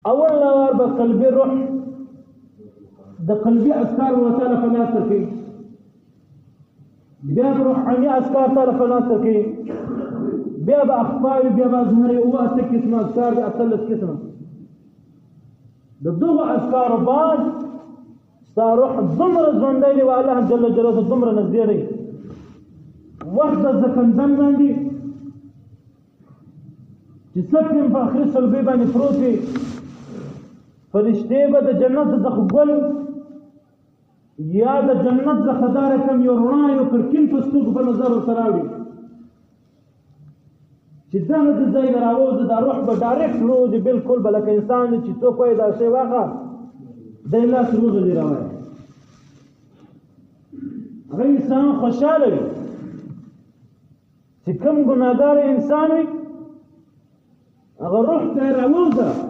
اول لار به قلبي روح د قلبي اذکار وتعالى فلاس کوي بیا روحاني اذکار تعالی فلاس کوي بیا به اخفاء بیا به ظهر او اته قسم اذکار دي اتلس قسم د دغه اذکار بعد ستا روح ضمر ژوندی دی والله جل جلاله ضمر نږدې دی وخت د زکندن باندې چې سکم په اخر صلبې باندې پروت وي فرشتې به د جنت د ګل یا د جنت د خدای کم یو رڼا یو کړکین په سترګو په نظر سره راوړي چې دا د ځای راوځي د روح به ډایرکټ روزي بالکل بلکې انسان چې څوک وای دا شی واخا د الله سره روزي راوړي هغه انسان خوشاله وي چې کوم ګناهګار انسان وي هغه روح ته راوځي